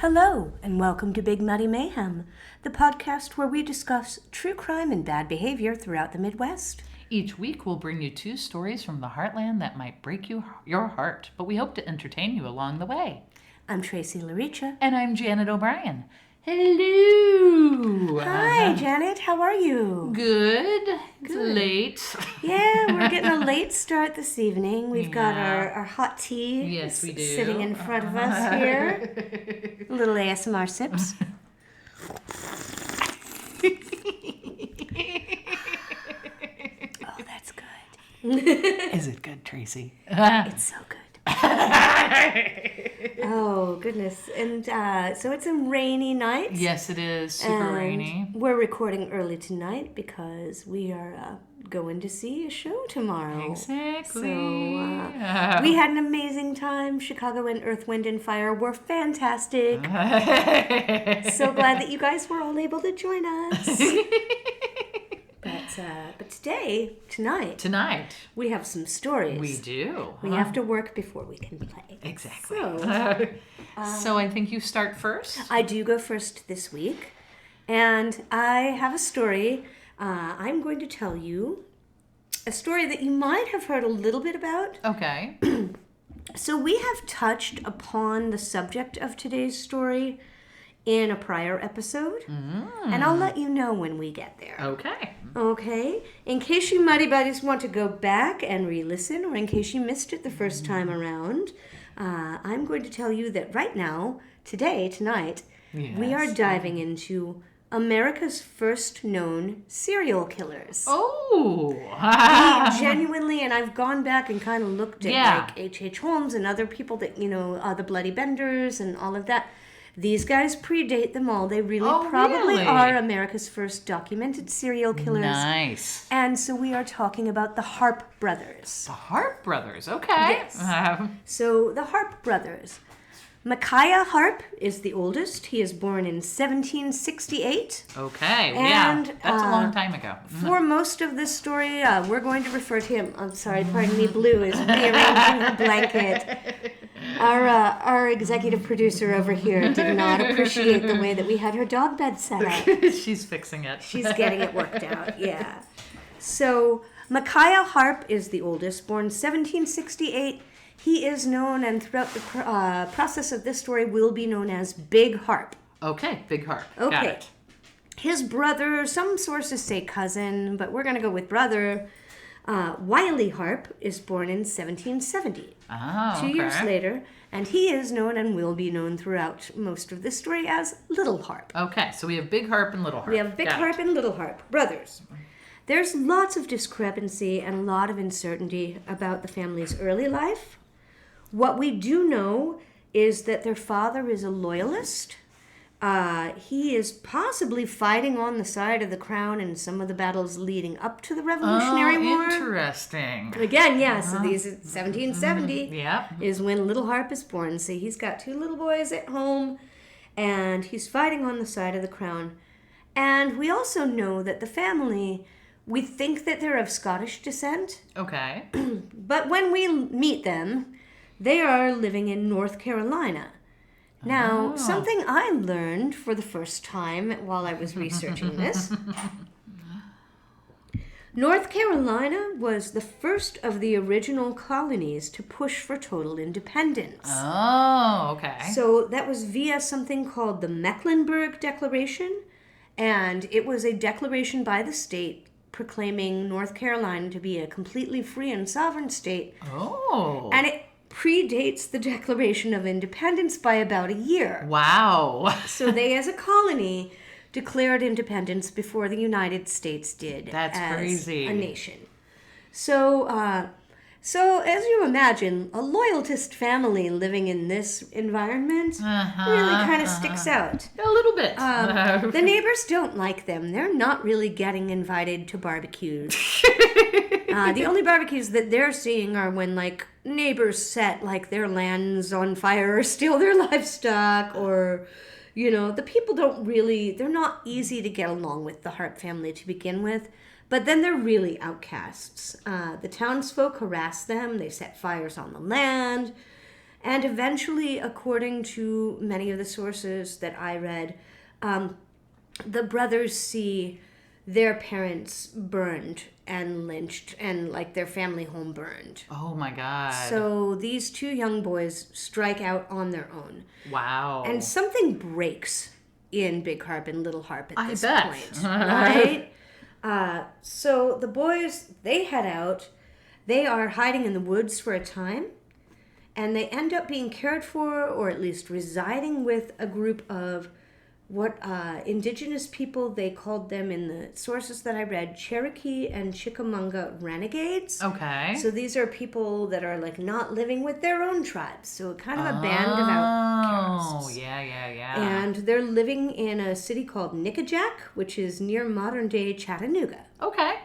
Hello, and welcome to Big Muddy Mayhem, the podcast where we discuss true crime and bad behavior throughout the Midwest. Each week, we'll bring you 2 stories from the heartland that might break your heart, but we hope to entertain you along the way. I'm Tracey Laricha. And I'm Janet O'Brien. Hello! Hi, Janet. How are you? Good. It's late. Yeah, we're getting a late start this evening. We've got our hot tea Yes, we do. Sitting in front of us here. A little ASMR sips. Oh, that's good. Is it good, Tracy? It's so good. Oh, goodness. And so it's a rainy night. Yes, it is. Super rainy. We're recording early tonight because we are going to see a show tomorrow. Exactly. So we had an amazing time. Chicago and Earth, Wind, and Fire were fantastic. So glad that you guys were all able to join us. But tonight, we have some stories. We do. We have to work before we can play. Exactly. So I think you start first. I do go first this week, and I have a story. I'm going to tell you a story that you might have heard a little bit about. Okay. So we have touched upon the subject of today's story in a prior episode, and I'll let you know when we get there. Okay? In case you Muddy Buddies want to go back and re-listen, or in case you missed it the first time around, I'm going to tell you that right now, tonight, we are diving into America's first known serial killers. Oh! Genuinely, and I've gone back and kind of looked at like H.H. Holmes and other people that, the Bloody Benders and all of that. These guys predate them all. They really are America's first documented serial killers. Nice. And so we are talking about the Harpe Brothers. The Harpe Brothers, okay. Yes. So the Harpe Brothers. Micaiah Harpe is the oldest. He is born in 1768. Okay, and, that's a long time ago. For most of this story, we're going to refer to him. I'm sorry, pardon me, Blue is rearranging her blanket. Our executive producer over here did not appreciate the way that we had her dog bed set up. She's fixing it. She's getting it worked out, yeah. So, Micaiah Harpe is the oldest, born 1768. He is known, and throughout the process of this story, will be known as Big Harpe. Okay, Big Harpe. Okay. Got it. His brother, some sources say cousin, but we're going to go with brother. Wiley Harpe is born in 1770. Oh, 2 years later, and he is known and will be known throughout most of this story as Little Harpe. Okay, so we have Big Harpe and Little Harpe. We have Big Harpe and Little Harpe, brothers. There's lots of discrepancy and a lot of uncertainty about the family's early life. What we do know is that their father is a loyalist. He is possibly fighting on the side of the crown in some of the battles leading up to the Revolutionary War. Interesting. Again, so these 1770 Yep. is when Little Harpe is born. So he's got 2 little boys at home, and he's fighting on the side of the crown. And we also know that the family, we think that they're of Scottish descent. Okay. But when we meet them, they are living in North Carolina. Now, something I learned for the first time while I was researching this. North Carolina was the first of the original colonies to push for total independence. Oh, okay. So that was via something called the Mecklenburg Declaration, and it was a declaration by the state proclaiming North Carolina to be a completely free and sovereign state. Oh. And it predates the Declaration of Independence by about a year. Wow. So they, as a colony, declared independence before the United States did. That's crazy. A nation. So as you imagine, a loyalist family living in this environment really kind of sticks out. A little bit. The neighbors don't like them. They're not really getting invited to barbecues. The only barbecues that they're seeing are when, like, neighbors set, like, their lands on fire or steal their livestock, or, the people they're not easy to get along with, the Harpe family, to begin with. But then they're really outcasts. The townsfolk harass them. They set fires on the land. And eventually, according to many of the sources that I read, the brothers see their parents burned and lynched and like their family home burned. Oh my God. So these two young boys strike out on their own. Wow. And something breaks in Big Harp and Little Harp at this point. Right? So the boys, they head out. They are hiding in the woods for a time. And they end up being cared for, or at least residing with, a group of what indigenous people, they called them in the sources that I read, Cherokee and Chickamauga renegades. Okay. So these are people that are like not living with their own tribes. So kind of a band of outcasts. Oh, yeah. And they're living in a city called Nickajack, which is near modern-day Chattanooga. Okay.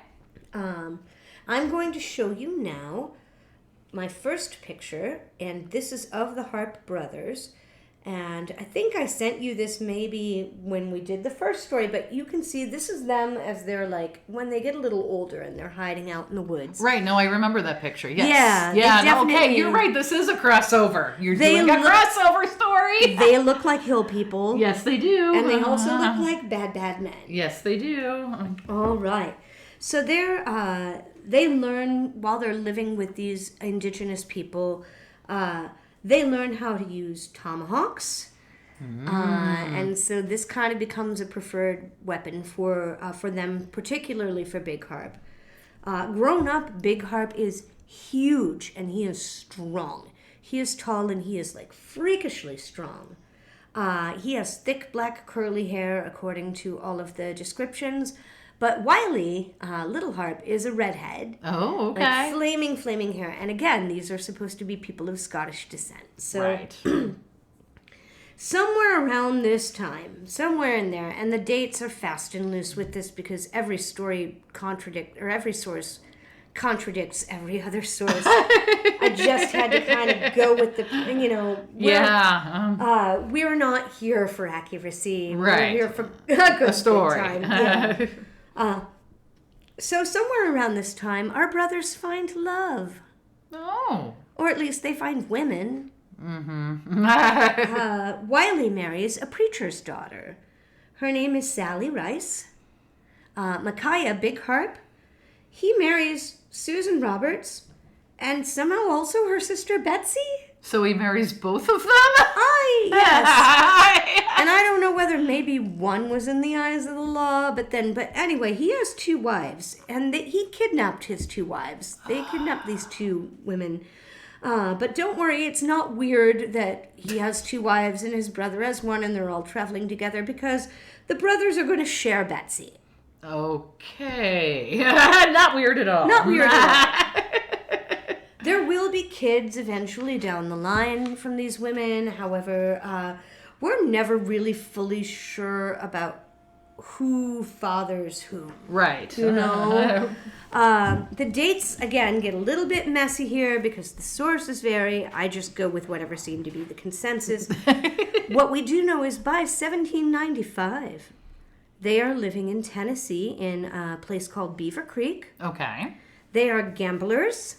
I'm going to show you now my first picture, and this is of the Harpe Brothers. And I think I sent you this maybe when we did the first story, but you can see this is them as they're like, when they get a little older and they're hiding out in the woods. Right, no, I remember that picture, yes. Yeah, no, okay, you're right, this is a crossover. You're doing a crossover story. They look like hill people. Yes, they do. And they also look like bad men. Yes, they do. All right. So they learn, while they're living with these indigenous people, they learn how to use tomahawks, and so this kind of becomes a preferred weapon for them, particularly for Big Harp. Grown up, Big Harp is huge, and he is strong. He is tall, and he is like freakishly strong. He has thick black curly hair, according to all of the descriptions. But Wiley, Little Harp, is a redhead. Oh, okay. Like flaming hair. And again, these are supposed to be people of Scottish descent. So right. Somewhere around this time, somewhere in there, and the dates are fast and loose with this because every story every source contradicts every other source. I just had to kind of go with the, we're not here for accuracy. Right. We're here for a good story. Time. Yeah. So somewhere around this time, our brothers find love. Oh. Or at least they find women. Mm-hmm. Wiley marries a preacher's daughter. Her name is Sally Rice. Micaiah, Big Harp, he marries Susan Roberts, and somehow also her sister Betsy. So he marries both of them? Yes. And I don't know whether maybe one was in the eyes of the law, but anyway, he has two wives, and he kidnapped his two wives. They kidnapped these two women. But don't worry, it's not weird that he has two wives and his brother has one, and they're all traveling together because the brothers are going to share Betsy. Okay. Not weird at all. Not weird at all. There will be kids eventually down the line from these women. However, we're never really fully sure about who fathers who. Right. You know? The dates, again, get a little bit messy here because the sources vary. I just go with whatever seemed to be the consensus. What we do know is by 1795, they are living in Tennessee in a place called Beaver Creek. Okay. They are gamblers.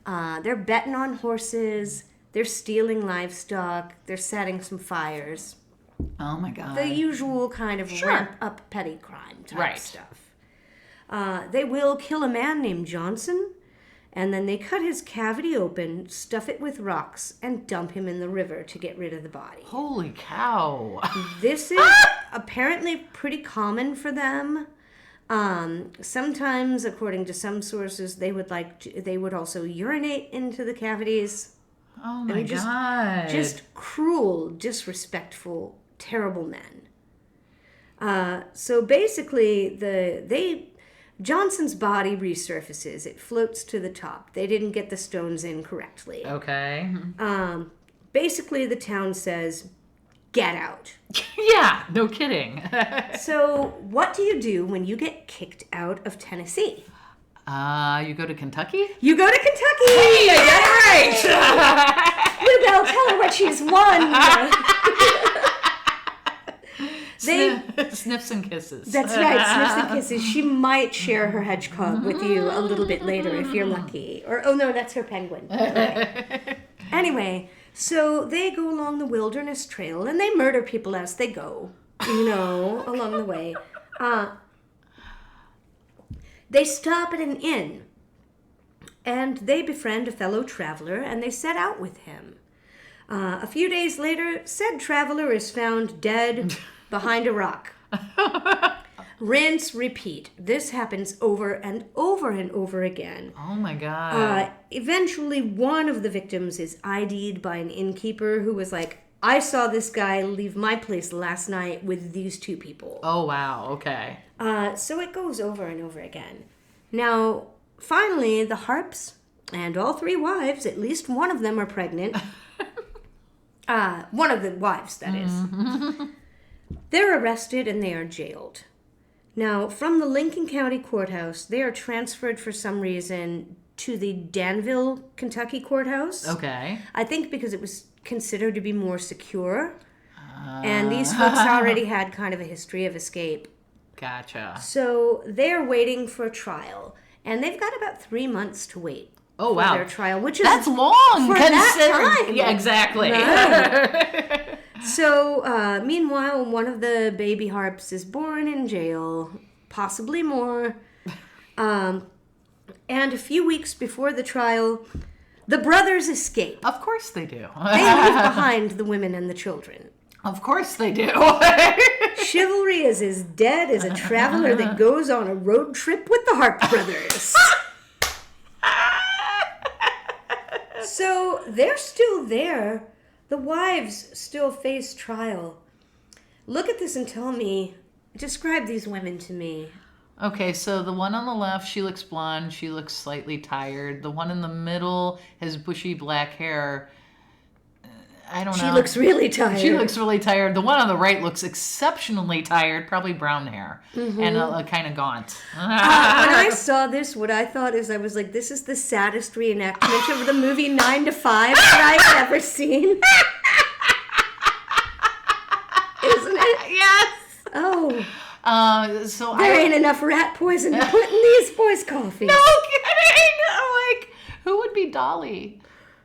They're betting on horses. They're stealing livestock. They're setting some fires. Oh, my God. The usual kind of ramp up petty crime type stuff. They will kill a man named Johnson, and then they cut his cavity open, stuff it with rocks, and dump him in the river to get rid of the body. Holy cow. This is apparently pretty common for them. Sometimes, according to some sources, they would also urinate into the cavities. Oh my God. Just cruel, disrespectful, terrible men. So basically, Johnson's body resurfaces. It floats to the top. They didn't get the stones in correctly. Okay. Basically, the town says, get out. Yeah, no kidding. So what do you do when you get kicked out of Tennessee? You go to Kentucky? You go to Kentucky! Hey, I got it right! Bluebell, tell her what she's won! Sniffs and kisses. That's right, sniffs and kisses. She might share her hedgehog with you a little bit later if you're lucky. Or, oh no, that's her penguin. Okay. Anyway, So they go along the wilderness trail and they murder people as they go, along the way. They stop at an inn and they befriend a fellow traveler and they set out with him. A few days later, said traveler is found dead behind a rock. Rinse, repeat. This happens over and over and over again. Oh my God. Eventually, one of the victims is ID'd by an innkeeper who was like, I saw this guy leave my place last night with these two people. Oh, wow. Okay. So it goes over and over again. Now, finally, the Harpes and all three wives, at least one of them are pregnant. One of the wives, that is. They're arrested and they are jailed. Now, from the Lincoln County Courthouse, they are transferred for some reason to the Danville, Kentucky Courthouse. Okay. I think because it was considered to be more secure. And these folks already had kind of a history of escape. Gotcha. So they're waiting for a trial. And they've got about 3 months to wait. Oh, wow. For their trial, which is... That's long. For that time. Yeah, exactly. Right. So, meanwhile, one of the baby Harpes is born in jail, possibly more. And a few weeks before the trial, the brothers escape. Of course they do. They leave behind the women and the children. Of course they do. Chivalry is as dead as a traveler that goes on a road trip with the Harpe Brothers. So, they're still there. The wives still face trial. Look at this and tell me, describe these women to me. Okay, so the one on the left, she looks blonde. She looks slightly tired. The one in the middle has bushy black hair. I don't know. She looks really tired. She looks really tired. The one on the right looks exceptionally tired, probably brown hair, and kind of gaunt. When I saw this, what I thought is I was like, this is the saddest reenactment of the movie 9 to 5 that I've ever seen. Isn't it? Yes. Oh. So there ain't enough rat poison to put in these boys' coffee. No kidding. I'm like, who would be Dolly?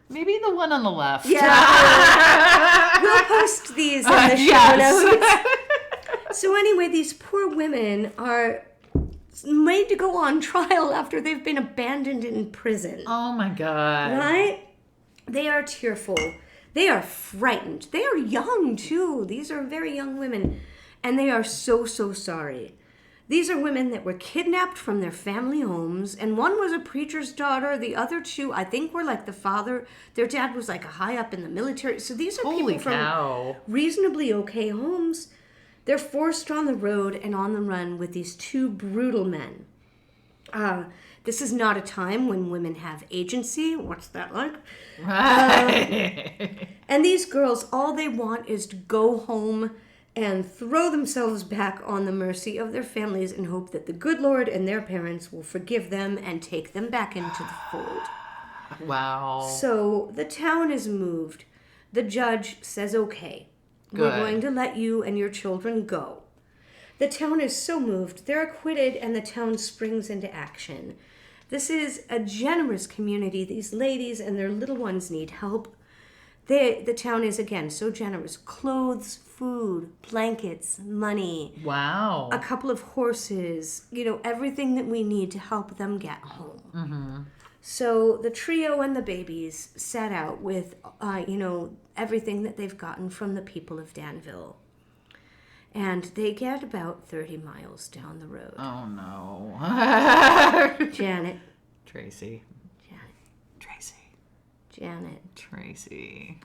Maybe the one on the left. Yeah. We'll post these in the show notes. So anyway, these poor women are made to go on trial after they've been abandoned in prison. Oh my God. Right? They are tearful. They are frightened. They are young too. These are very young women. And they are so, so sorry. These are women that were kidnapped from their family homes, and one was a preacher's daughter. The other two, I think, were like the father. Their dad was like a high up in the military. So these are people from reasonably okay homes. They're forced on the road and on the run with these two brutal men. This is not a time when women have agency. What's that like? Right. And these girls, all they want is to go home and throw themselves back on the mercy of their families and hope that the good Lord and their parents will forgive them and take them back into the fold. Wow. So the town is moved. The judge says, okay, Good. We're going to let you and your children go. The town is so moved, they're acquitted and the town springs into action. This is a generous community. These ladies and their little ones need help. The town is, again, so generous. Clothes, food, blankets, money. Wow. A couple of horses. Everything that we need to help them get home. Mm-hmm. So the trio and the babies set out with, everything that they've gotten from the people of Danville. And they get about 30 miles down the road. Oh, no. Janet. Tracy. Janet. Tracy.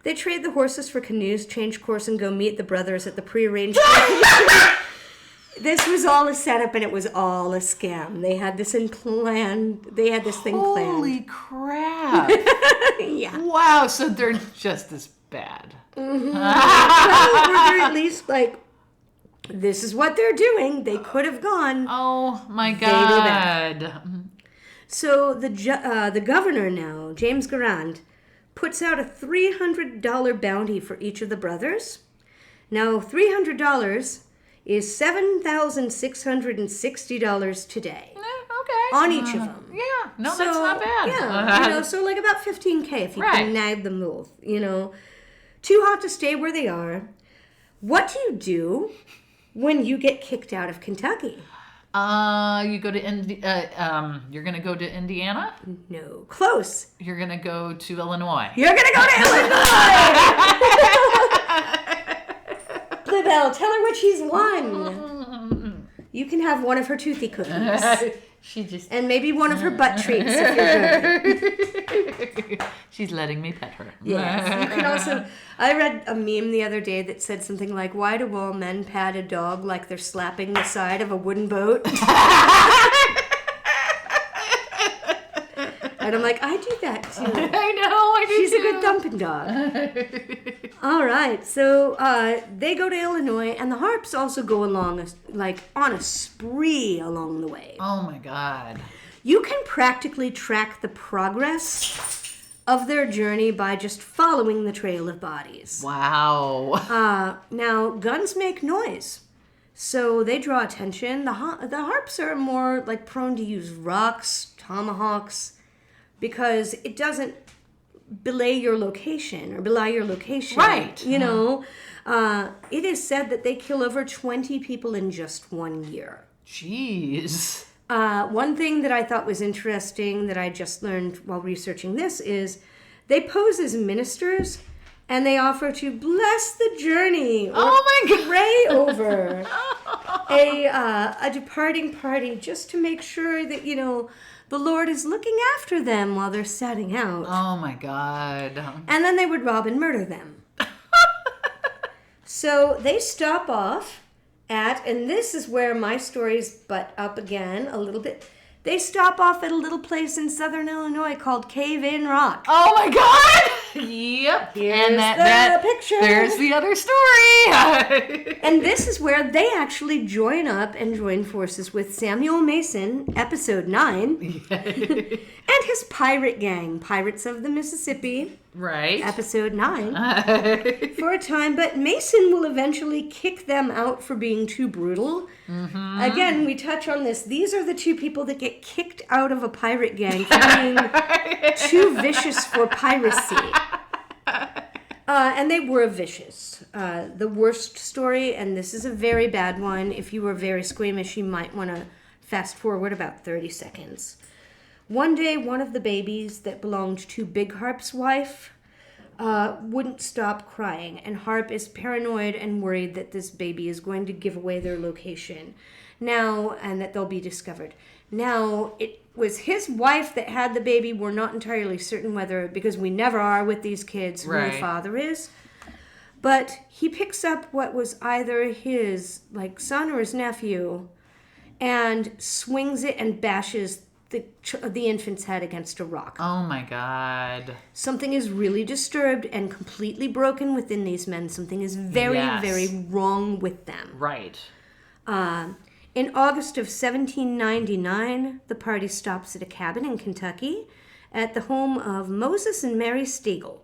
They trade the horses for canoes, change course, and go meet the brothers at the prearranged. This was all a setup, and it was all a scam. They had this thing planned. Holy crap! Yeah. Wow. So they're just as bad. Mm-hmm. Well, or they're at least like, this is what they're doing. They could have gone. Oh my God. So the governor now, James Garand, puts out a $300 bounty for each of the brothers. Now, $300 is $7,660 today. Okay. On each of them. Yeah. No, so, that's not bad. Yeah. So like about $15,000 if you can nag them both. Too hot to stay where they are. What do you do when you get kicked out of Kentucky? You go to you're gonna go to Indiana? No. Close. You're gonna go to Illinois. You're gonna go to Illinois! Bluebell, tell her what she's won. You can have one of her toothy cookies. And maybe one of her butt treats if you're good. She's letting me pet her. Yes. You can also... I read a meme the other day that said something like, why do all men pat a dog like they're slapping the side of a wooden boat? And I'm like, I do that too. I know, I do She's too. a good dumping dog. All right, so they go to Illinois, and the Harps also go along, on a spree along the way. Oh my God. You can practically track the progress of their journey by just following the trail of bodies. Wow. Now, guns make noise, so they draw attention. The Harps are more prone to use rocks, tomahawks, because it doesn't belie your location. Right. It is said that they kill over 20 people in just 1 year. Jeez. One thing that I thought was interesting that I just learned while researching this is they pose as ministers and they offer to bless the journey or pray over a departing party just to make sure that, the Lord is looking after them while they're setting out. Oh my God. And then they would rob and murder them. So they stop off and this is where my stories butt up again a little bit. They stop off at a little place in southern Illinois called Cave In Rock. Oh my God! Yep. Here's the picture. There's the other story. And this is where they actually join up and join forces with Samuel Mason, episode 9, and his pirate gang, Pirates of the Mississippi. Right. Episode 9. For a time, but Mason will eventually kick them out for being too brutal. Mm-hmm. Again, we touch on this. These are the two people that get kicked out of a pirate gang for being too vicious for piracy. And they were vicious. The worst story, and this is a very bad one. If you were very squeamish, you might want to fast forward about 30 seconds. One day, one of the babies that belonged to Big Harp's wife wouldn't stop crying, and Harpe is paranoid and worried that this baby is going to give away their location now and that they'll be discovered. Now, it was his wife that had the baby. We're not entirely certain whether, because we never are with these kids, who the father is. But he picks up what was either his son or his nephew and swings it and bashes the infant's head against a rock. Oh my God. Something is really disturbed and completely broken within these men. Something is very, very wrong with them. Right. In August of 1799, the party stops at a cabin in Kentucky at the home of Moses and Mary Stiegel.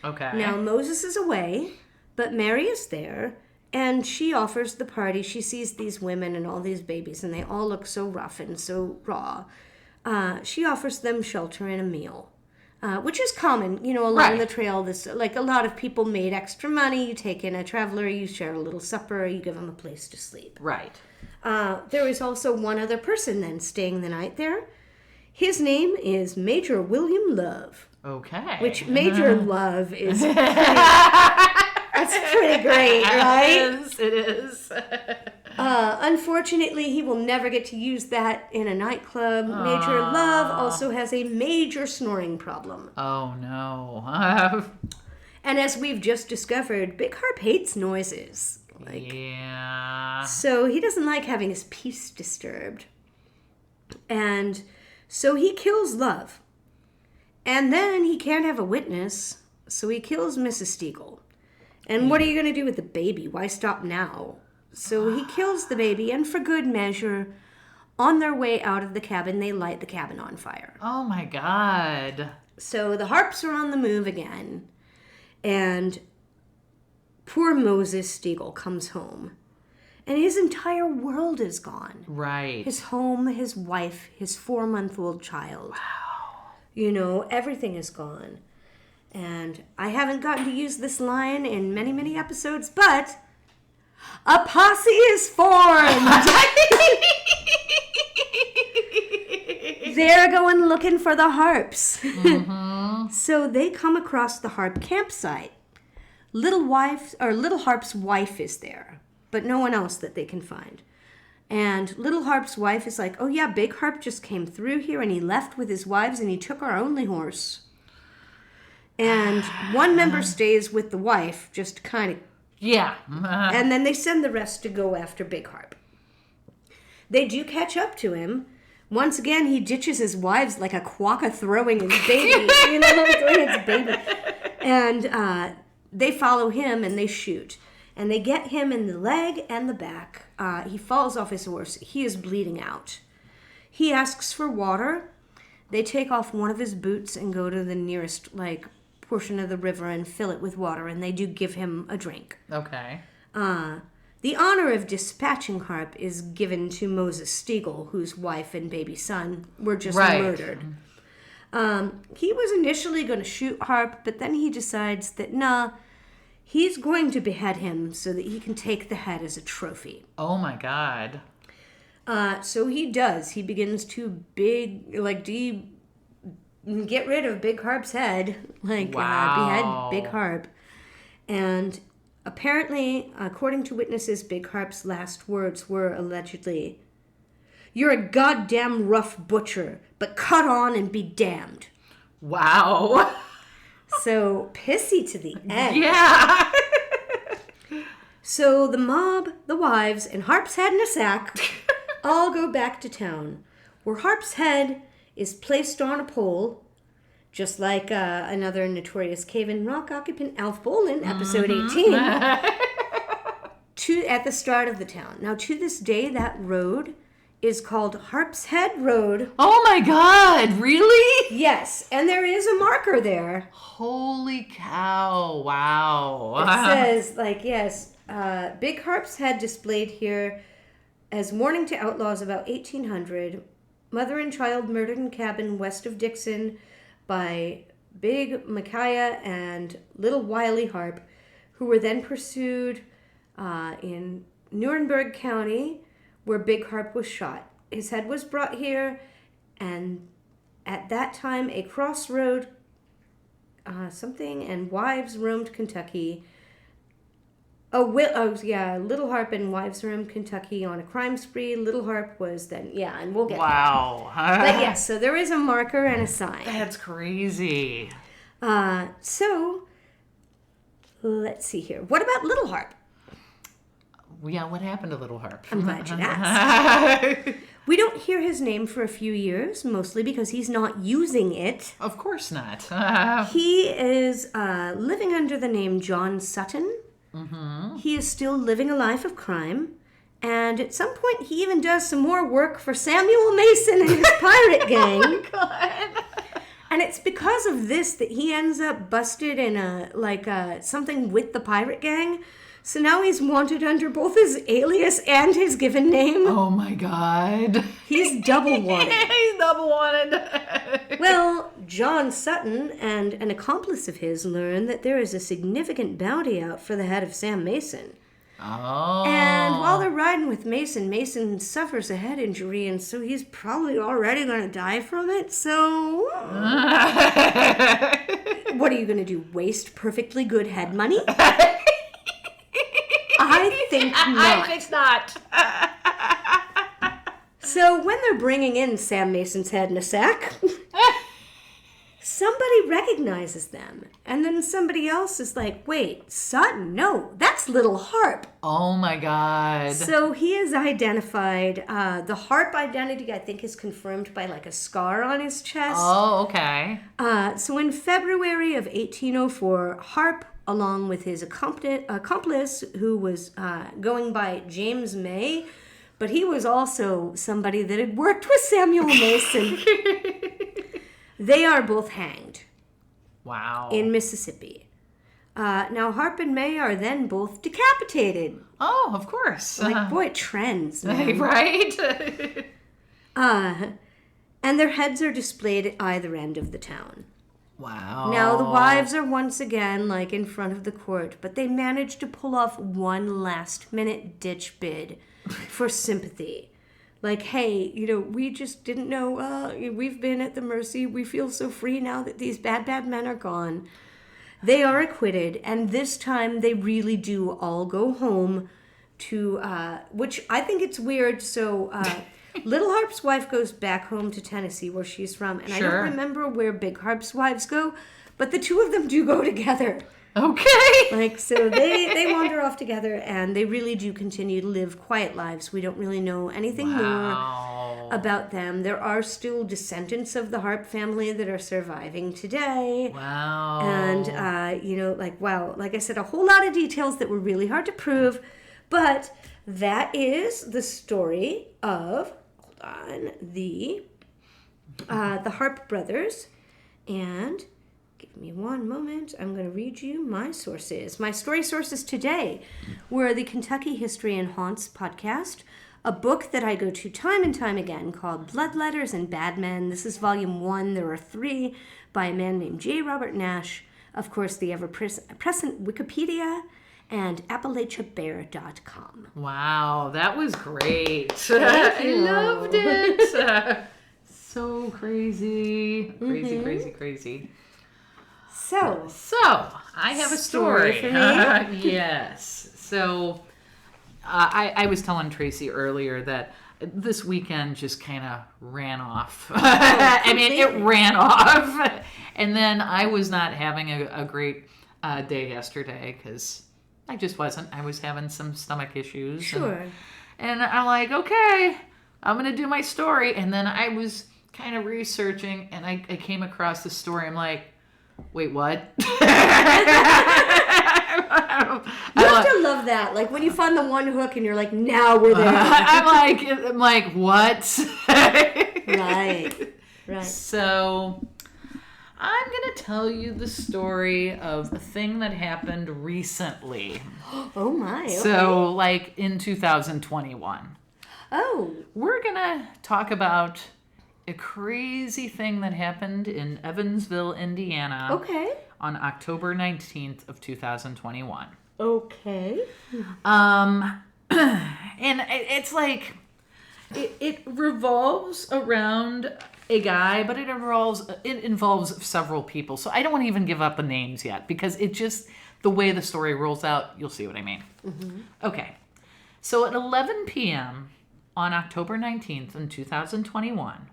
Okay. Now, Moses is away, but Mary is there, and she offers the party. She sees these women and all these babies, and they all look so rough and so raw. She offers them shelter and a meal, which is common, along the trail. This, a lot of people made extra money. You take in a traveler, you share a little supper, you give them a place to sleep. Right. There was also one other person then staying the night there. His name is Major William Love. Okay. Which Major Love is pretty, that's pretty great, right? It is. Unfortunately, he will never get to use that in a nightclub. Major Love also has a major snoring problem. Oh, no. And as we've just discovered, Big Harpe hates noises. Yeah. So he doesn't like having his peace disturbed. And so he kills Love. And then he can't have a witness, so he kills Mrs. Stiegel. And what are you going to do with the baby? Why stop now? So he kills the baby, and for good measure, on their way out of the cabin, they light the cabin on fire. Oh my God. So the Harps are on the move again, and poor Moses Stiegel comes home. And his entire world is gone. Right. His home, his wife, his 4-month-old child. Wow. Everything is gone. And I haven't gotten to use this line in many, many episodes, but a posse is formed. They're going looking for the harps. Mm-hmm. So they come across the harp campsite. Little Harp's wife is there, but no one else that they can find. And Little Harp's wife is like, oh yeah, Big Harp just came through here and he left with his wives and he took our only horse. And one member stays with the wife, just kind of... Yeah. And then they send the rest to go after Big Harp. They do catch up to him. Once again, he ditches his wives like a quokka throwing his baby. Throwing his baby. And they follow him and they shoot. And they get him in the leg and the back. He falls off his horse. He is bleeding out. He asks for water. They take off one of his boots and go to the nearest, portion of the river and fill it with water. And they do give him a drink. Okay. The honor of dispatching Harp is given to Moses Stiegel, whose wife and baby son were just murdered. He was initially going to shoot Harp, but then he decides that, he's going to behead him so that he can take the head as a trophy. Oh my God. So he does. He begins to get rid of Big Harp's head. Behead Big Harp. And apparently, according to witnesses, Big Harp's last words were allegedly, "You're a goddamn rough butcher, but cut on and be damned." Wow. So pissy to the end. Yeah. So the mob, the wives, and Harp's head in a sack all go back to town, where Harp's head is placed on a pole, just like another notorious cave and rock occupant, Alf Bolin, episode 18, at the start of the town. Now, to this day, that road is called Harp's Head Road. Oh my God, really? Yes, and there is a marker there. Holy cow, wow. It says, Big Harp's head displayed here as warning to outlaws about 1800. Mother and child murdered in cabin west of Dixon by Big Micaiah and Little Wiley Harp, who were then pursued in Nuremberg County, where Big Harp was shot. His head was brought here, and at that time, a crossroad and wives roamed Kentucky. Little Harp and wives roamed Kentucky on a crime spree. Little Harp was then, and we'll get wow. there. But yes, so there is a marker and a sign. That's crazy. So, let's see here. What about Little Harp? Yeah, what happened to Little Harp? I'm glad you asked. We don't hear his name for a few years, mostly because he's not using it. Of course not. He is living under the name John Sutton. Mm-hmm. He is still living a life of crime. And at some point, he even does some more work for Samuel Mason and his pirate gang. Oh, my God. And it's because of this that he ends up busted in something with the pirate gang. So now he's wanted under both his alias and his given name. Oh my God. He's double wanted. He's double wanted. Well, John Sutton and an accomplice of his learn that there is a significant bounty out for the head of Sam Mason. Oh. And while they're riding with Mason, Mason suffers a head injury, and so he's probably already going to die from it. So, what are you going to do? Waste perfectly good head money? I think not. I think not. So when they're bringing in Sam Mason's head in a sack, somebody recognizes them. And then somebody else is like, wait, Sutton? No, that's Little Harp. Oh my God. So he is identified. The Harp identity, I think, is confirmed by a scar on his chest. Oh, okay. So in February of 1804, Harp, along with his accomplice, who was going by James May, but he was also somebody that had worked with Samuel Mason. They are both hanged. Wow. In Mississippi. Now, Harpe and May are then both decapitated. Oh, of course. Like, boy, trends, man. Right? And their heads are displayed at either end of the town. Wow. Now, the wives are once again, like, in front of the court, but they manage to pull off one last-minute ditch bid for sympathy. Like, hey, we just didn't know, we've been at the mercy. We feel so free now that these bad men are gone. They are acquitted, and this time they really do all go home to, which I think it's weird, so... Little Harpe's wife goes back home to Tennessee, where she's from, and Sure. I don't remember where Big Harpe's wives go, but the two of them do go together. Okay. Like, so they wander off together, and they really do continue to live quiet lives. We don't really know anything more about them. There are still descendants of the Harpe family that are surviving today. Wow. And, like I said, a whole lot of details that were really hard to prove, but that is the story of... the Harpe Brothers. And give me one moment. I'm going to read you my sources. My story sources today were the Kentucky History and Haunts podcast, a book that I go to time and time again called Bloodletters and Bad Men. This is volume 1. There are 3 by a man named J. Robert Nash. Of course, the ever-present Wikipedia and AppalachiaBear.com. Wow, that was great. Thank you. I loved it. So crazy. Crazy. So I have a story. For me? Yes. So I was telling Tracey earlier that this weekend just kind of ran off. I mean, it ran off. And then I was not having a great day yesterday because... I just wasn't. I was having some stomach issues. Sure. And I'm like, okay, I'm going to do my story. And then I was kind of researching, and I came across the story. I'm like, wait, what? You have to love that. Like, when you find the one hook and you're like, now we're there. I'm like, what? Right. So... I'm going to tell you the story of a thing that happened recently. Oh, my. Okay. So, like, in 2021. Oh. We're going to talk about a crazy thing that happened in Evansville, Indiana. Okay. On October 19th of 2021. Okay. And it's like, it revolves around... a guy, but it involves several people. So I don't want to even give up the names yet because it just, the way the story rolls out, you'll see what I mean. Mm-hmm. Okay. So at 11 p.m. on October 19th in 2021,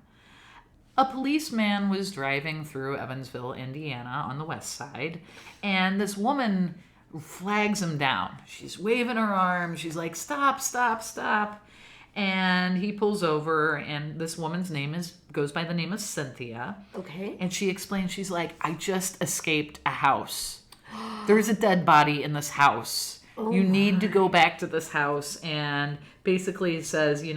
a policeman was driving through Evansville, Indiana on the west side, and this woman flags him down. She's waving her arm. She's like, stop, stop, stop. And he pulls over, and this woman's name goes by the name of Cynthia. Okay. And she explains, she's like, I just escaped a house. There's a dead body in this house. Oh, you need to go back to this house. And basically says, you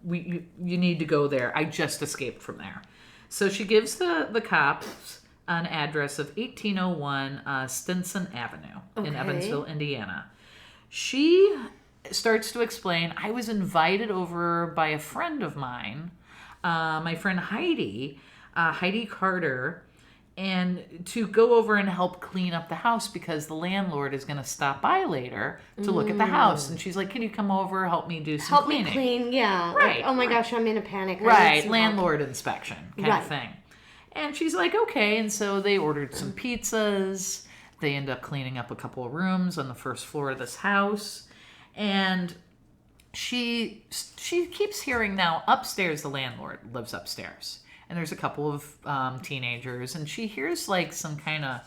need to go there. I just escaped from there. So she gives the cops an address of 1801 Stinson Avenue in Evansville, Indiana. She... starts to explain, I was invited over by a friend of mine, my friend Heidi Carter, and to go over and help clean up the house because the landlord is going to stop by later to look at the house. And she's like, can you come over, help me do some cleaning? Help me clean, yeah. Right. Like, oh my gosh, I'm in a panic. Right, landlord inspection kind of thing. And she's like, okay. And so they ordered some pizzas. They end up cleaning up a couple of rooms on the first floor of this house. And she keeps hearing now upstairs, the landlord lives upstairs. And there's a couple of teenagers. And she hears like some kind of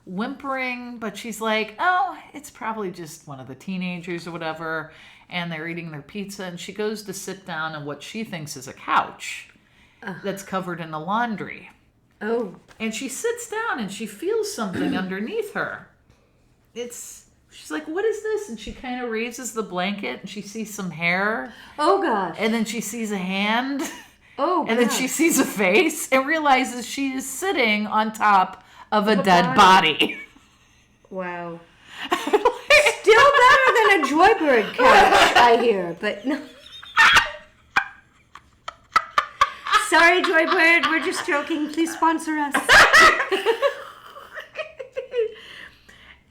whimpering. But she's like, oh, it's probably just one of the teenagers or whatever. And they're eating their pizza. And she goes to sit down on what she thinks is a couch that's covered in the laundry. Oh. And she sits down and she feels something underneath her. She's like, what is this? And she kind of raises the blanket and she sees some hair. Oh, gosh. And then she sees a hand. Oh, and then she sees a face and realizes she is sitting on top of a dead body. Wow. Still better than a Joybird couch, I hear, but no. Sorry, Joybird, we're just joking. Please sponsor us.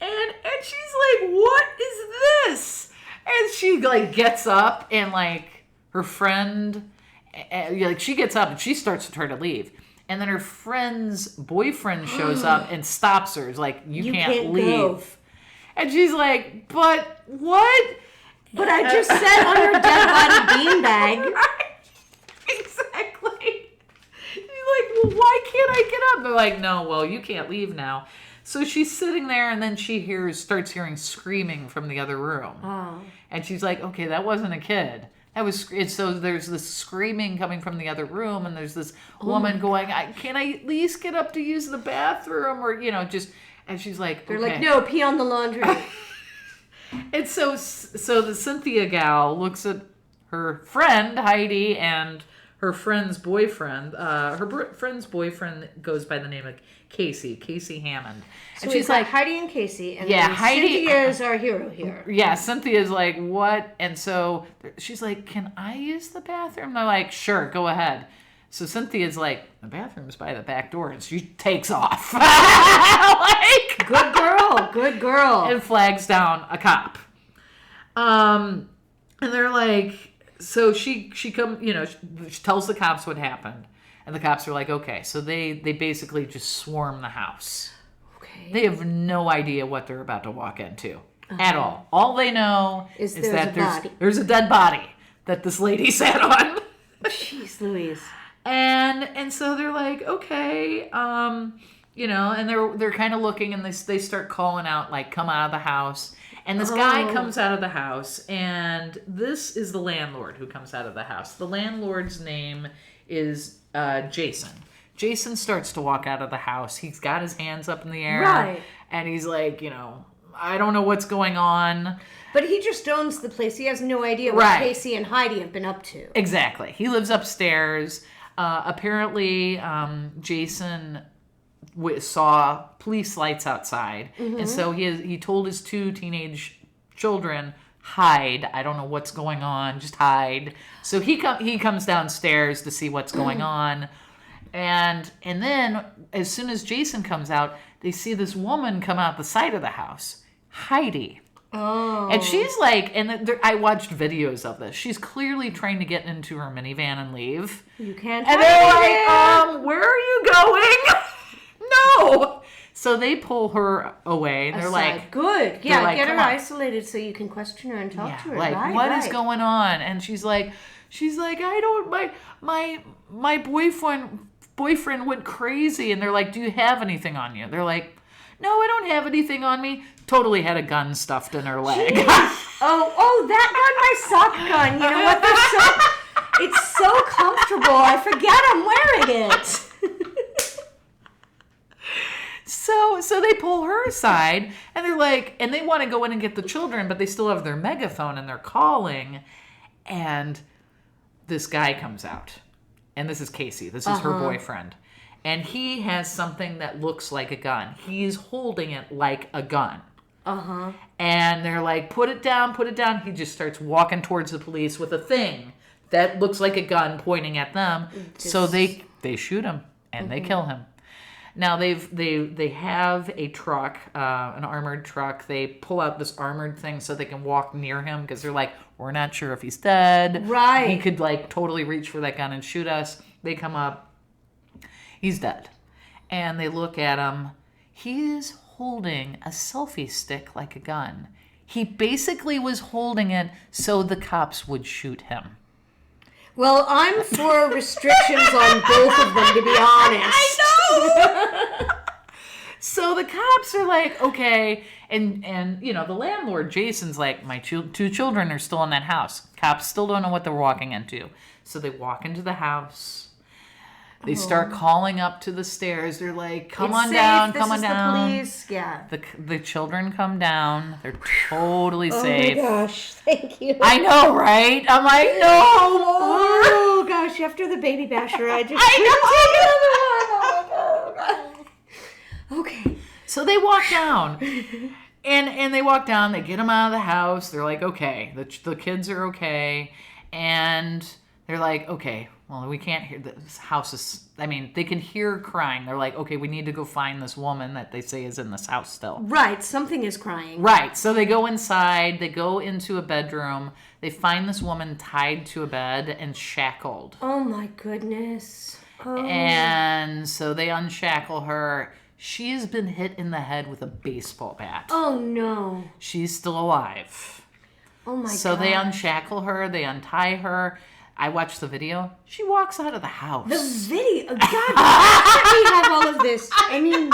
And she's like, what is this? And she like gets up and like her friend, like she gets up and she starts to try to leave. And then her friend's boyfriend shows up and stops her. It's like, you can't leave. Go. And she's like, but what? But I just sat on her dead body beanbag. Right. Exactly. She's like, well, why can't I get up? They're like, no, well, you can't leave now. So she's sitting there, and then she starts hearing screaming from the other room. Oh. And she's like, okay, that wasn't a kid. That was so. There's this screaming coming from the other room, and there's this woman going, "Can I at least get up to use the bathroom?" Or just. And she's like, they're like, no, pee on the laundry. And so the Cynthia gal looks at her friend Heidi and her friend's boyfriend. Friend's boyfriend goes by the name of Casey Hammond. So and she's like Heidi and Casey, and Heidi is our hero here. Yeah, Cynthia's like, what? And so she's like, can I use the bathroom? They're like, sure, go ahead. So Cynthia's like, the bathroom's by the back door, and she takes off. Like, good girl. And flags down a cop. And they're like, so she tells the cops what happened. And the cops are like, okay. So they basically just swarm the house. Okay. They have no idea what they're about to walk into at all. All they know is that there's a dead body that this lady sat on. Jeez Louise. And so they're like, okay, and they're kind of looking, and they start calling out, like, come out of the house. And this guy comes out of the house, and this is the landlord who comes out of the house. The landlord's name is Jason. Jason starts to walk out of the house. He's got his hands up in the air. Right. And he's like, I don't know what's going on. But he just owns the place. He has no idea what Casey and Heidi have been up to. Exactly. He lives upstairs. Apparently, Jason saw police lights outside. Mm-hmm. And so he told his 2 teenage children, hide. I don't know what's going on. Just hide. So he comes downstairs to see what's going on. And then as soon as Jason comes out, they see this woman come out the side of the house, Heidi. Oh. And she's like, I watched videos of this. She's clearly trying to get into her minivan and leave. You can't. And they're like, where are you going? No. So they pull her away. And they're like, good. Yeah, get her isolated so you can question her and talk to her. Like, what is going on? And she's like, I don't. My boyfriend went crazy. And they're like, do you have anything on you? They're like, no, I don't have anything on me. Totally had a gun stuffed in her leg. That gun, my sock gun. You know what? It's so comfortable. I forget I'm wearing it. So they pull her aside, and they're like, and they want to go in and get the children, but they still have their megaphone, and they're calling, and this guy comes out, and this is Casey. This is her boyfriend. And he has something that looks like a gun. He's holding it like a gun. And they're like, put it down. He just starts walking towards the police with a thing that looks like a gun pointing at them. So they shoot him, and they kill him. Now they have a truck, an armored truck. They pull out this armored thing so they can walk near him because they're like, we're not sure if he's dead. Right. He could like totally reach for that gun and shoot us. They come up. He's dead. And they look at him. He is holding a selfie stick like a gun. He basically was holding it so the cops would shoot him. Well, I'm for restrictions on both of them, to be honest. I know! So the cops are like, okay. And the landlord, Jason's like, my 2 children are still in that house. Cops still don't know what they're walking into. So they walk into the house. They start calling up to the stairs. They're like, come on down. The police. Yeah. The children come down. They're totally safe. Oh my gosh, thank you. I know, right? I'm like, no more. Oh gosh, after the baby basher, I just I couldn't take another one. Oh my God. Okay. So they walk down. And they walk down, they get him out of the house. They're like, okay, the kids are okay. And they're like, okay, well, we can't hear, this house is, I mean, they can hear crying. They're like, okay, we need to go find this woman that they say is in this house still. Right, something is crying. Right, so they go inside, they go into a bedroom, they find this woman tied to a bed and shackled. Oh my goodness. Oh. And so they unshackle her. She has been hit in the head with a baseball bat. Oh no. She's still alive. Oh my God. So they unshackle her, they untie her. I watched the video. She walks out of the house. The video? God, the fact that we have all of this. I mean,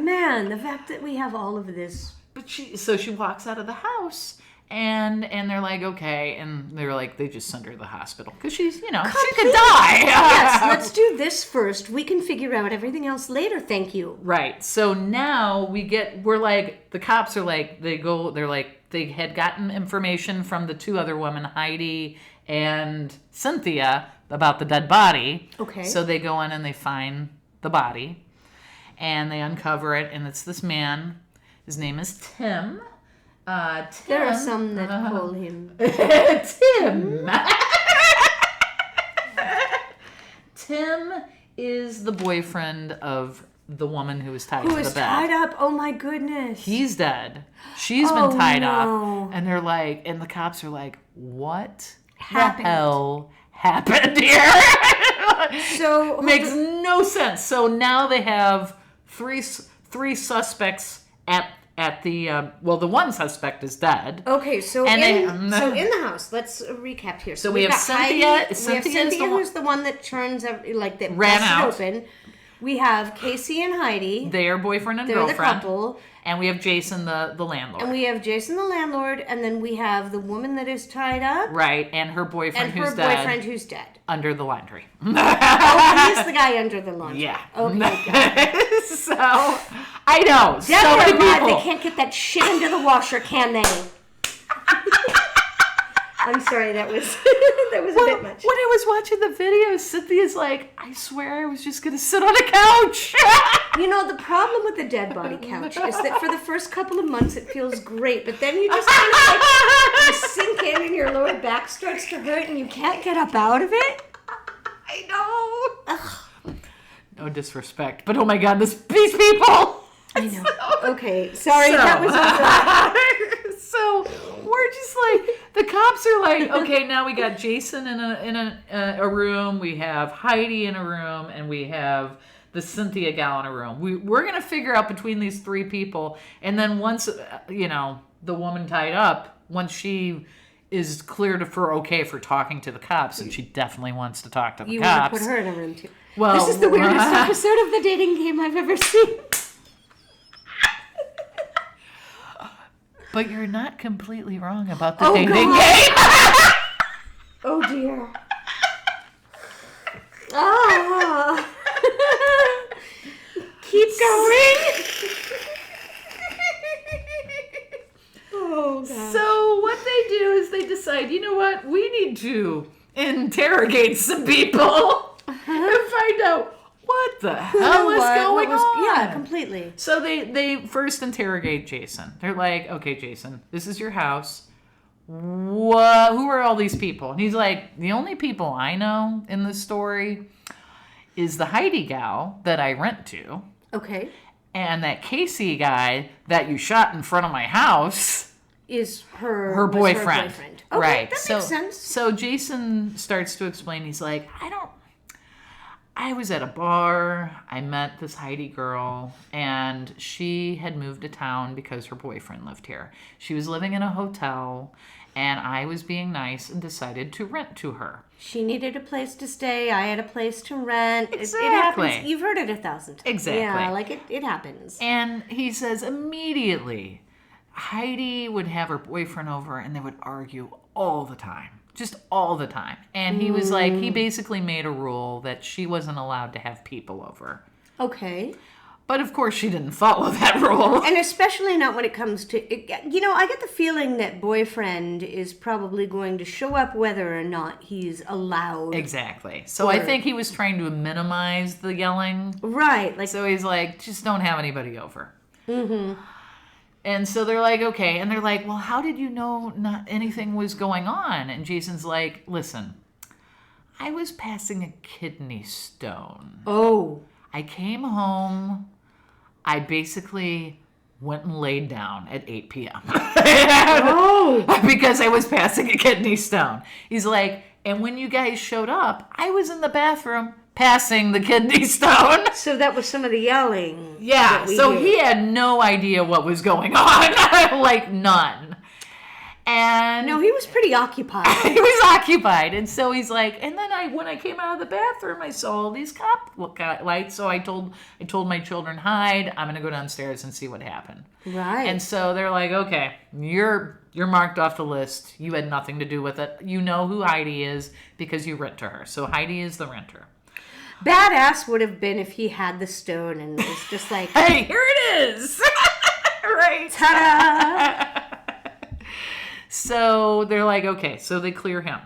man, the fact that we have all of this. But she walks out of the house, and they're like, okay, and they're like, they just send her to the hospital because she's, she could die. Yes, let's do this first. We can figure out everything else later. Thank you. Right. So now we're like, the cops are like, they had gotten information from the two other women, Heidi and Cynthia, about the dead body. Okay. So they go in and they find the body, and they uncover it, and it's this man. His name is Tim. Tim. There are some that call him Tim. Tim is the boyfriend of the woman who was tied to the bed. Who is tied up? Oh my goodness. He's dead. She's been tied up. And they're like, and the cops are like, what the hell happened here? So makes no sense. So now they have three suspects at the the one suspect is dead. Okay, so in the house, let's recap here. So we have Cynthia. Cynthia, who's the one that turns that ran out. Open. We have Casey and Heidi. They are boyfriend and girlfriend. They're the couple. And we have Jason, the landlord. And we have Jason, the landlord, and then we have the woman that is tied up. Right, and her boyfriend who's dead. Under the laundry. He's the guy under the laundry. Yeah. Okay. So, I know. Dead so many alive, people. They can't get that shit into the washer, can they? I'm sorry, that was a bit much. When I was watching the video, Cynthia's like, I swear I was just going to sit on a couch. The problem with the dead body couch is that for the first couple of months it feels great, but then you just kind of you sink in and your lower back starts to hurt and you can't get up out of it. I know. Ugh. No disrespect, but oh my God, these people. I know. Okay, sorry, that was over. So we're just like, the cops are like, okay, now we got Jason in a room, we have Heidi in a room, and we have the Cynthia gal in a room. We're gonna figure out between these three people, and then once the woman tied up, once she is cleared for talking to the cops, and she definitely wants to talk to the cops. You want to put her in a room too. Well, this is the weirdest episode of the dating game I've ever seen. But you're not completely wrong about the dating game. Oh dear. Ah. Keep going. Oh God. So what they do is they decide, you know what? We need to interrogate some people and find out what the hell is going on. Yeah, completely. So they first interrogate Jason. They're like, okay, Jason, this is your house. Who are all these people? And he's like, the only people I know in this story is the Heidi gal that I rent to. Okay. And that Casey guy that you shot in front of my house is her boyfriend. Okay, right. That makes sense. So Jason starts to explain. He's like, I was at a bar, I met this Heidi girl, and she had moved to town because her boyfriend lived here. She was living in a hotel, and I was being nice and decided to rent to her. She needed a place to stay, I had a place to rent. Exactly. It happens. You've heard it 1,000 times. Exactly. Yeah, it happens. And he says immediately, Heidi would have her boyfriend over, and they would argue all the time. Just all the time. And he was like, he basically made a rule that she wasn't allowed to have people over. Okay. But of course she didn't follow that rule. And especially not when it comes to, I get the feeling that boyfriend is probably going to show up whether or not he's allowed. Exactly. So I think he was trying to minimize the yelling. Right. So he's like, just don't have anybody over. Mm-hmm. And so they're like, okay. And they're like, well, how did you know not anything was going on? And Jason's like, listen, I was passing a kidney stone. Oh. I came home. I basically went and laid down at 8 p.m. Oh. Because I was passing a kidney stone. He's like, and when you guys showed up, I was in the bathroom passing the kidney stone. So that was some of the yelling. Yeah, so he had no idea what was going on. Like, none. And no, he was pretty occupied. He was occupied. And so he's like, and then when I came out of the bathroom, I saw all these cop lights. So I told my children, hide. I'm going to go downstairs and see what happened. Right. And so they're like, okay, you're marked off the list. You had nothing to do with it. You know who Heidi is because you rent to her. So Heidi is the renter. Badass would have been if he had the stone and was just like, hey, here it is. Right. Ta-da! So they're like, okay, so they clear him.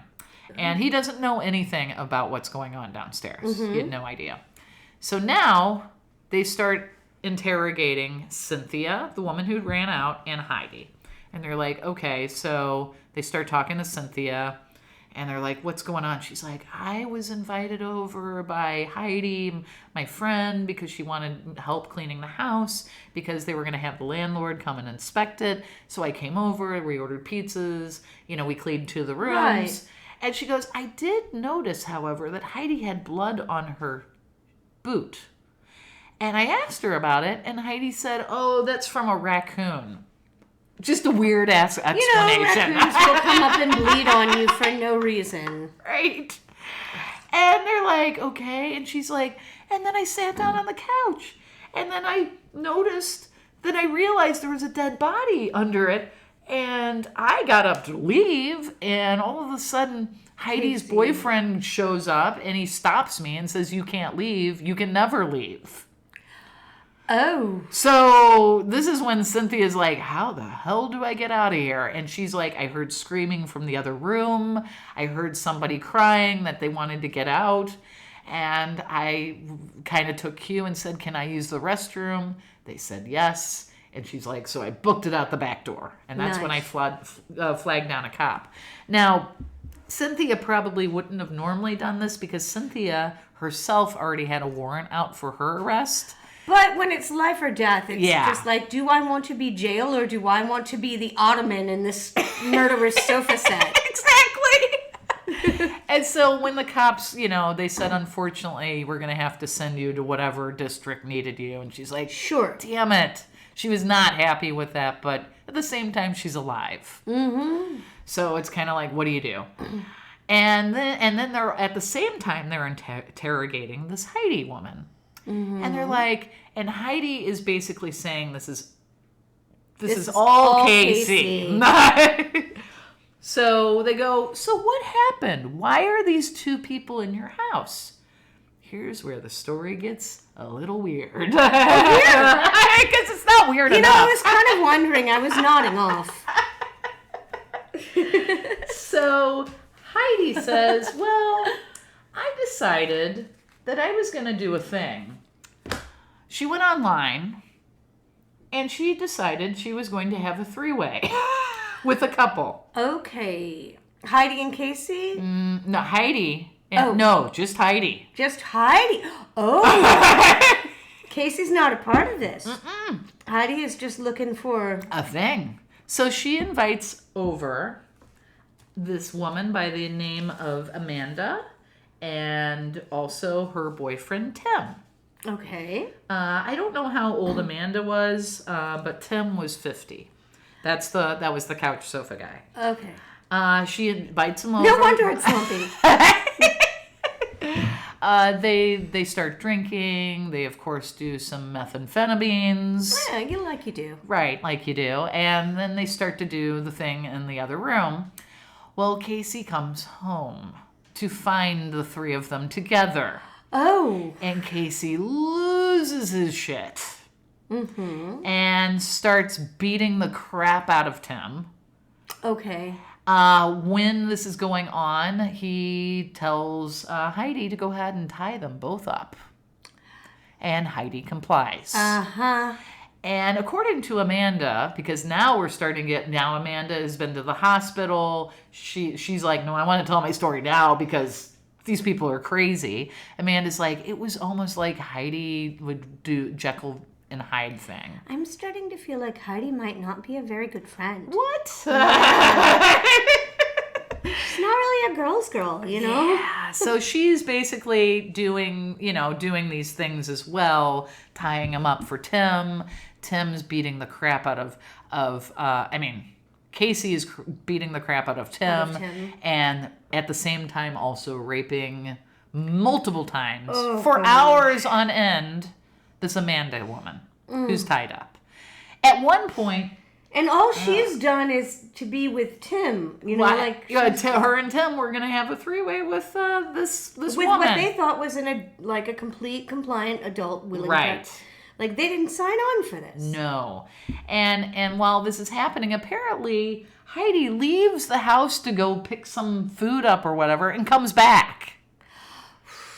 And he doesn't know anything about what's going on downstairs. Mm-hmm. He had no idea. So now they start interrogating Cynthia, the woman who ran out, and Heidi. And they're like, okay, so they start talking to Cynthia. And they're like, what's going on? She's like, I was invited over by Heidi, my friend, because she wanted help cleaning the house because they were going to have the landlord come and inspect it. So I came over, we ordered pizzas, we cleaned 2 of the rooms. Right. And she goes, I did notice, however, that Heidi had blood on her boot. And I asked her about it, and Heidi said, oh, that's from a raccoon. Just a weird-ass explanation. Raccoons will come up and bleed on you for no reason. Right. And they're like, okay. And she's like, and then I sat down on the couch. And then I noticed that I realized there was a dead body under it. And I got up to leave. And all of a sudden, Heidi's boyfriend shows up. And he stops me and says, you can't leave. You can never leave. Oh. So this is when Cynthia's like, how the hell do I get out of here? And she's like, I heard screaming from the other room. I heard somebody crying that they wanted to get out. And I kind of took cue and said, can I use the restroom? They said yes. And she's like, so I booked it out the back door. And that's when I flagged down a cop. Now, Cynthia probably wouldn't have normally done this because Cynthia herself already had a warrant out for her arrest. But when it's life or death, it's just like, do I want to be jail or do I want to be the ottoman in this murderous sofa set? Exactly. And so when the cops, they said, unfortunately, we're going to have to send you to whatever district needed you. And she's like, sure, damn it. She was not happy with that, but at the same time, she's alive. Mm-hmm. So it's kind of like, what do you do? And then they're at the same time, they're interrogating this Heidi woman. Mm-hmm. And they're like, and Heidi is basically saying this is all Casey. So they go, so what happened? Why are these 2 people in your house? Here's where the story gets a little weird. Because it's not weird enough. I was kind of wondering. I was nodding off. So Heidi says, well, I decided that I was going to do a thing. She went online and she decided she was going to have a 3-way with a couple. Okay. Heidi and Casey? No, Heidi. No, just Heidi. Just Heidi? Oh. Casey's not a part of this. Mm-mm. Heidi is just looking for a thing. So she invites over this woman by the name of Amanda and also her boyfriend, Tim. Okay. I don't know how old Amanda was, but Tim was 50. That was the couch sofa guy. Okay. She invites him over. No wonder it's lumpy. They start drinking. They, of course, do some methamphetamines. Yeah, like you do. Right, like you do. And then they start to do the thing in the other room. Well, Casey comes home to find the 3 of them together. Oh. And Casey loses his shit. Mm-hmm. And starts beating the crap out of Tim. Okay. When this is going on, he tells Heidi to go ahead and tie them both up. And Heidi complies. Uh-huh. And according to Amanda, because now we're starting to get, now Amanda has been to the hospital. She's like, no, I want to tell my story now because these people are crazy. Amanda's like, it was almost like Heidi would do Jekyll and Hyde thing. I'm starting to feel like Heidi might not be a very good friend. What? Yeah. She's not really a girl's girl, you know? Yeah. So she's basically doing these things as well, tying him up for Tim. Tim's beating the crap out of Casey is beating the crap out of Tim, and at the same time also raping multiple times for hours on end this Amanda woman who's tied up. At one point, and all she's done is to be with Tim, her and Tim were gonna have a three-way with this with woman. what they thought was a complete compliant adult willing right. to, like they didn't sign on for this. No, and while this is happening, apparently Heidi leaves the house to go pick some food up or whatever, and comes back.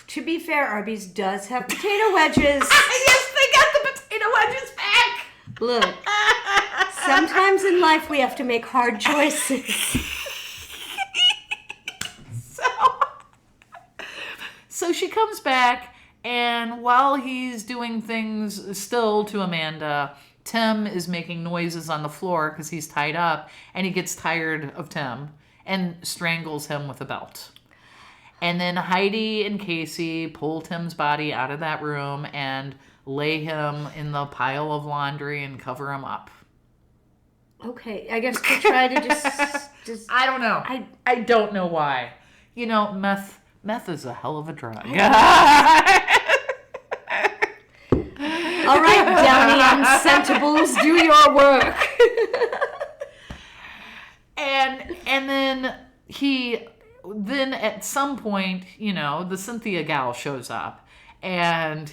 To be fair, Arby's does have potato wedges. Yes, they got the potato wedges back. Look, sometimes in life we have to make hard choices. So she comes back, and while he's doing things still to Amanda, Tim is making noises on the floor because he's tied up, and he gets tired of Tim and strangles him with a belt. And then Heidi and Casey pull Tim's body out of that room and lay him in the pile of laundry and cover him up. Okay, I guess to try to just I don't know. I don't know why. You know, meth is a hell of a drug. All right, Downy Unsentables, do your work. and then at some point, the Cynthia gal shows up, and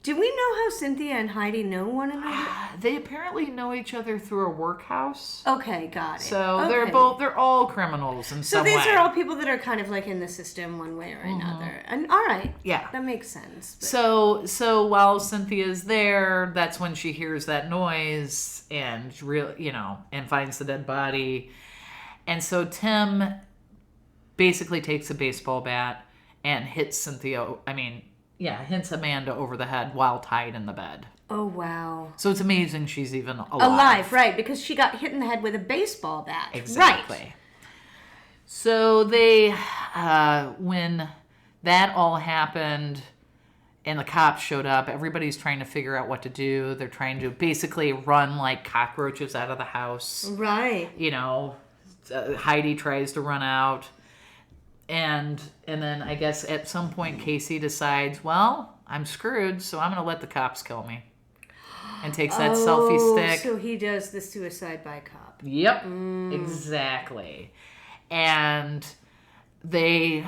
do we know how Cynthia and Heidi know one another? They apparently know each other through a workhouse. Okay, got it. So okay. they're all criminals in some way. So these are all people that are kind of like in the system one way or another. And all right. Yeah. That makes sense. But. So while Cynthia's there, that's when she hears that noise and and finds the dead body. And so Tim basically takes a baseball bat and hits hits Amanda over the head while tied in the bed. Oh, wow. So it's amazing she's even alive. Alive, right, because she got hit in the head with a baseball bat. Exactly. Right. So they, when that all happened and the cops showed up, everybody's trying to figure out what to do. They're trying to basically run like cockroaches out of the house. Right. Heidi tries to run out. And then I guess at some point Casey decides, well, I'm screwed, so I'm going to let the cops kill me. And takes that selfie stick. So he does the suicide by cop. Yep, exactly. And they,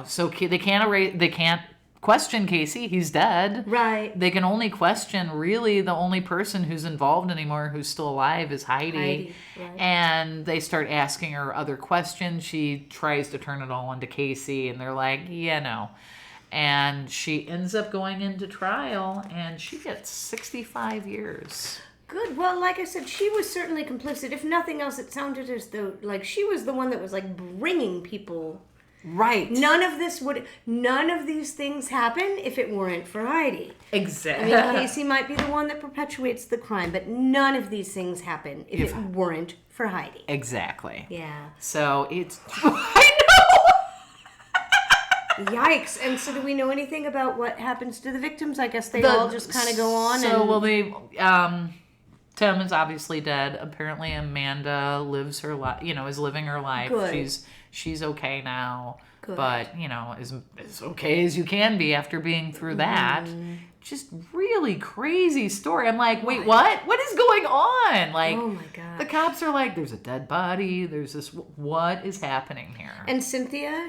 so they can't question Casey. He's dead. Right. They can only question, really, the only person who's involved anymore who's still alive is Heidi. Right. And they start asking her other questions. She tries to turn it all into Casey, and they're like, yeah, no. And she ends up going into trial, and she gets 65 years. Good. Well, like I said, she was certainly complicit. If nothing else, it sounded as though, like, she was the one that was, like, bringing people. Right. None of these things happen if it weren't for Heidi. Exactly. I mean, Casey might be the one that perpetuates the crime, but none of these things happen if it weren't for Heidi. Exactly. Yeah. So it's... I know! Yikes. And so do we know anything about what happens to the victims? I guess they all just kind of go on Tim is obviously dead. Apparently Amanda lives her life, is living her life. Good. She's okay now. Good. But, as okay as you can be after being through that. Just really crazy story. I'm like, wait, what? What is going on? Like, oh my God. The cops are like, there's a dead body. There's this, what is happening here? And Cynthia,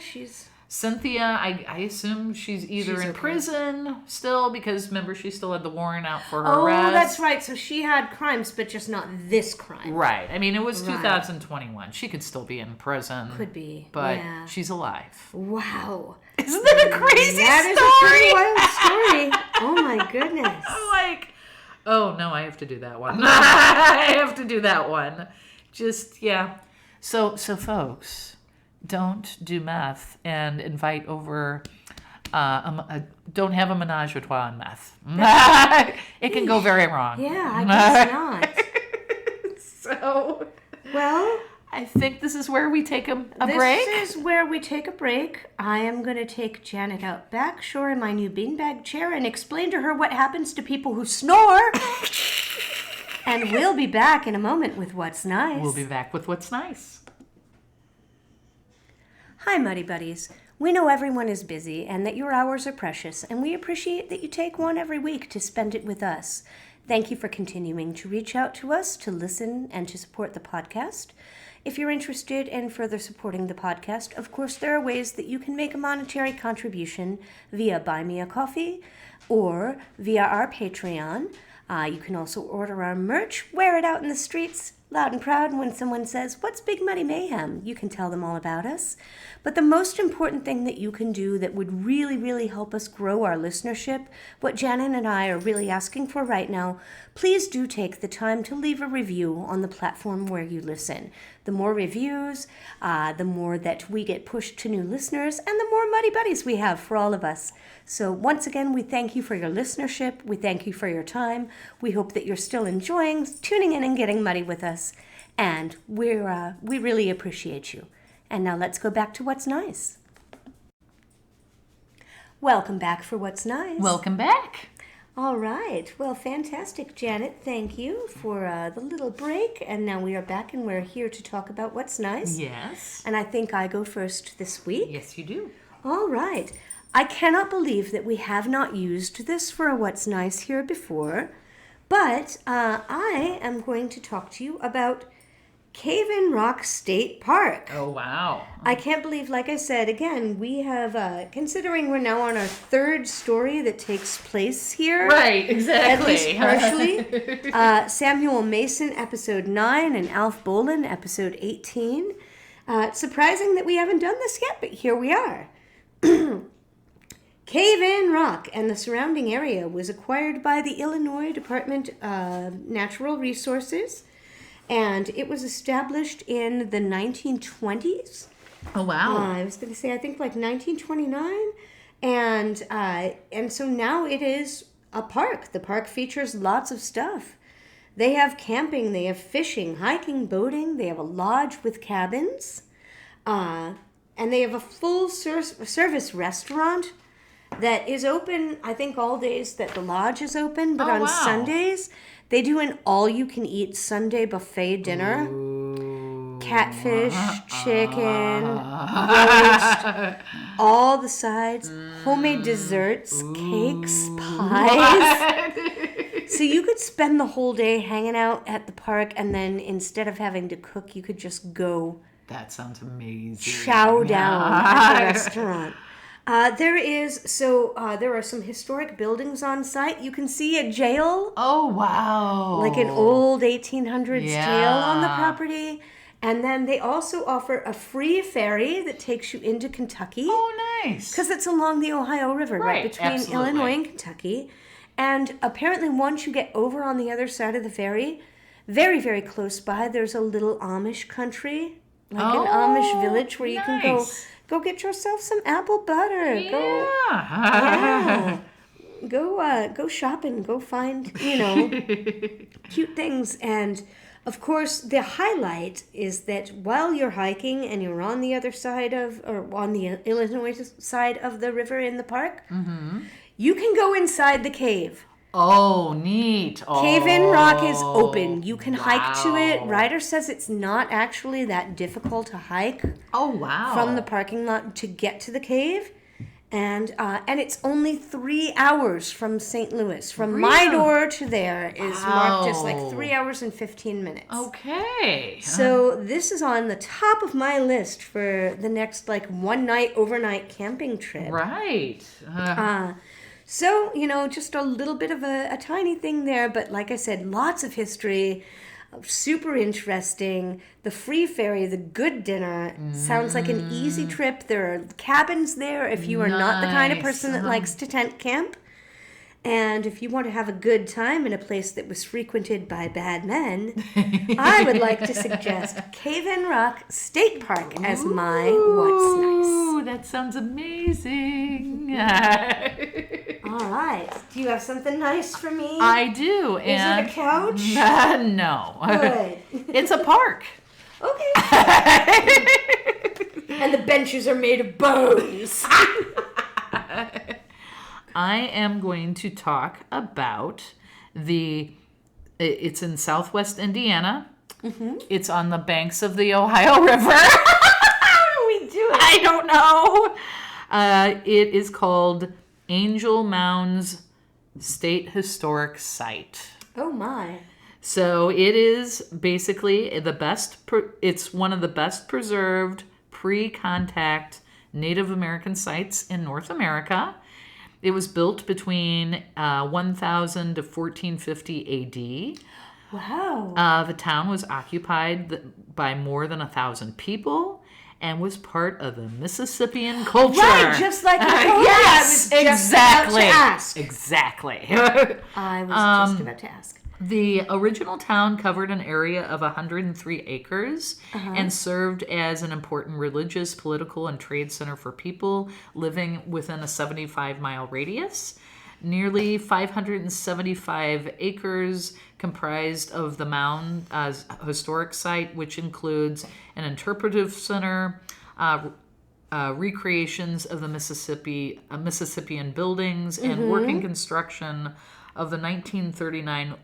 I assume she's either in prison still, because remember she still had the warrant out for her arrest. Oh, that's right. So she had crimes, but just not this crime. Right. I mean, it was 2021. She could still be in prison. Could be. But she's alive. Wow. Isn't that a crazy story? That is a pretty wild story. Oh my goodness. I'm like, Oh, no, I have to do that one. I have to do that one. Just, yeah. So folks, don't do meth and invite over... don't have a menage a trois on meth. It can go very wrong. Yeah, I guess not. So, well, I think this is where we take a break. This is where we take a break. I am going to take Janet out back, show her my new beanbag chair, and explain to her what happens to people who snore. And we'll be back in a moment with What's Nice. We'll be back with What's Nice. Hi, Muddy Buddies. We know everyone is busy and that your hours are precious, and we appreciate that you take one every week to spend it with us. Thank you for continuing to reach out to us to listen and to support the podcast. If you're interested in further supporting the podcast, of course, there are ways that you can make a monetary contribution via Buy Me a Coffee or via our Patreon. You can also order our merch, wear it out in the streets, loud and proud, and when someone says, "What's Big Muddy Mayhem?" you can tell them all about us. But the most important thing that you can do that would really, really help us grow our listenership, what Janet and I are really asking for right now, please do take the time to leave a review on the platform where you listen. The more reviews, the more that we get pushed to new listeners, and the more Muddy Buddies we have for all of us. So once again, we thank you for your listenership. We thank you for your time. We hope that you're still enjoying tuning in and getting muddy with us. And we really appreciate you. And now let's go back to What's Nice. Welcome back for What's Nice. Welcome back. All right. Well, fantastic, Janet. Thank you for the little break. And now we are back and we're here to talk about What's Nice. Yes. And I think I go first this week. Yes, you do. All right. I cannot believe that we have not used this for a What's Nice here before, but I am going to talk to you about Cave-in Rock State Park. Oh, wow. I can't believe, like I said, again, we have, considering we're now on our third story that takes place here. Right, exactly. At least partially. Samuel Mason, episode 9, and Alf Bolin, episode 18. It's surprising that we haven't done this yet, but here we are. Cave-in Rock and the surrounding area was acquired by the Illinois Department of Natural Resources, and it was established in the 1920s. Oh, wow. I was going to say, I think like 1929, and so now it is a park. The park features lots of stuff. They have camping, they have fishing, hiking, boating, they have a lodge with cabins, and they have a full service restaurant that is open, I think, all days that the lodge is open, but on Sundays, they do an all-you-can-eat Sunday buffet dinner. Ooh. Catfish, chicken, roast, all the sides, homemade desserts, cakes, pies. So you could spend the whole day hanging out at the park, and then instead of having to cook, you could just go... That sounds amazing. Chow down at the restaurant. There are some historic buildings on site. You can see a jail. Oh, wow. Like an old 1800s jail on the property. And then they also offer a free ferry that takes you into Kentucky. Oh, nice. Because it's along the Ohio River, right between absolutely. Illinois and Kentucky. And apparently once you get over on the other side of the ferry, very, very close by, there's a little Amish country. Like an Amish village where you can go get yourself some apple butter. Yeah. Go shopping. Go find, cute things. And, of course, the highlight is that while you're hiking and you're on the other side or on the Illinois side of the river in the park, you can go inside the cave. Oh, neat. Cave-in Rock is open. You can hike to it. Ryder says it's not actually that difficult to hike. Oh, wow. From the parking lot to get to the cave. And it's only 3 hours from St. Louis. From my door to there is marked just like 3 hours and 15 minutes. Okay. So this is on the top of my list for the next like one night overnight camping trip. Right. So, just a little bit of a tiny thing there, but like I said, lots of history, super interesting. The free ferry, the good dinner, sounds like an easy trip. There are cabins there if you are not the kind of person that likes to tent camp. And if you want to have a good time in a place that was frequented by bad men, I would like to suggest Cave in Rock State Park as my what's nice. Ooh, that sounds amazing. All right. Do you have something nice for me? I do. Is it a couch? No. Good. It's a park. Okay. And the benches are made of bones. I am going to talk about it's in southwest Indiana. Mm-hmm. It's on the banks of the Ohio River. How do we do it? I don't know. It is called Angel Mounds State Historic Site. Oh my. So it is basically it's one of the best preserved pre-contact Native American sites in North America. It was built between 1000 to 1450 AD. Wow. The town was occupied by more than 1,000 people and was part of the Mississippian culture. Right, just like yes, I was just about to ask. Exactly. I was just about to ask. The original town covered an area of 103 acres and served as an important religious, political, and trade center for people living within a 75-mile radius. Nearly 575 acres comprised of the mound historic site, which includes an interpretive center, recreations of the Mississippian buildings, and working construction of the 1939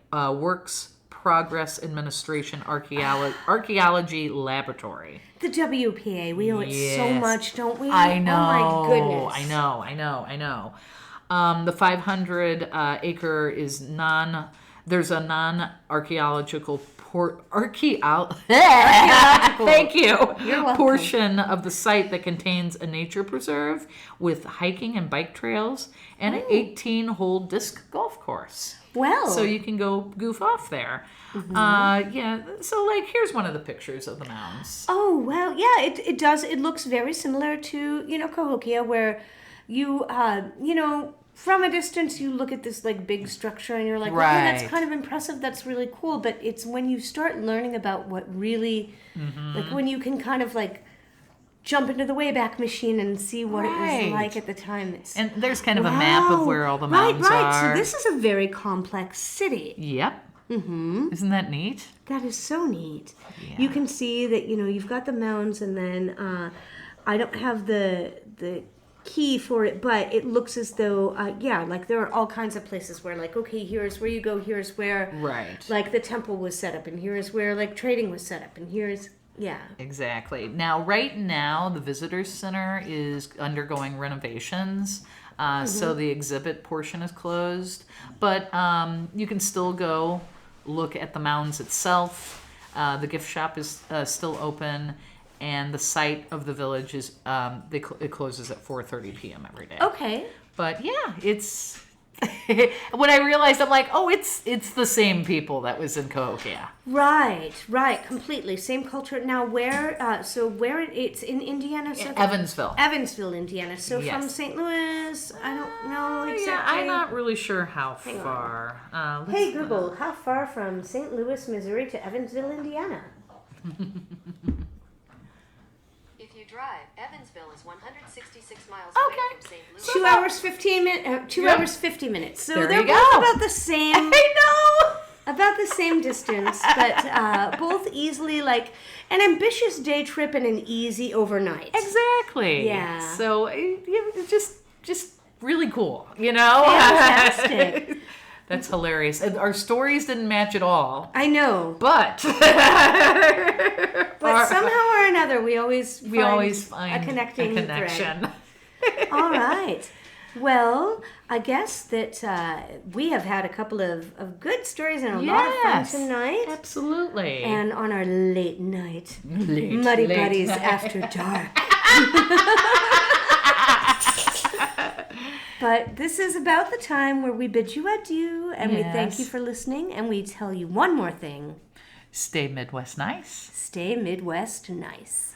Works Progress Administration Archaeology Laboratory. The WPA, we owe it so much, don't we? I know. Oh my goodness. I know. The 500 acre is there's a non-archaeological Thank you. You're welcome. Portion of the site that contains a nature preserve with hiking and bike trails and an 18-hole disc golf course. Well. So you can go goof off there. So here's one of the pictures of the mounds. Oh, well, yeah, it does. It looks very similar to, Cahokia, where you, from a distance, you look at this big structure and you're like, okay, that's kind of impressive. That's really cool. But it's when you start learning about what really, when you can kind of jump into the Wayback Machine and see what it was like at the time. And there's kind of a map of where all the mounds are. Right. So this is a very complex city. Yep. Mm-hmm. Isn't that neat? That is so neat. Yeah. You can see that, you've got the mounds and then I don't have the key for it, but it looks as though there are all kinds of places where okay, here's where you go, here's where the temple was set up, and here's where trading was set up, and here's exactly. Now right now the visitor center is undergoing renovations, so the exhibit portion is closed, but you can still go look at the mounds itself. The gift shop is still open. And the site of the village is it closes at 4:30 p.m. every day. Okay. But yeah, it's when I realized, I'm like, oh, it's the same people that was in Cahokia. Right, completely same culture. Now, where it's in Indiana? So Evansville, Indiana. So from St. Louis, I don't know exactly. Yeah, I'm not really sure how far. Hey Google, how far from St. Louis, Missouri to Evansville, Indiana? Drive. Evansville is 166 miles away from St. Louis. 2 hours 15 minutes. 2 hours 50 minutes. So they're both about the same. I know. About the same distance, but both easily an ambitious day trip and an easy overnight. Exactly. Yeah. So it's just really cool, Fantastic. That's hilarious. And our stories didn't match at all. I know. But somehow or another, we always find a connection. Thread. All right. Well, I guess that we have had a couple of good stories and a lot of fun tonight. Absolutely. And on our late night, Muddy Buddies After Dark. But this is about the time where we bid you adieu, and we thank you for listening, and we tell you one more thing. Stay Midwest nice. Stay Midwest nice.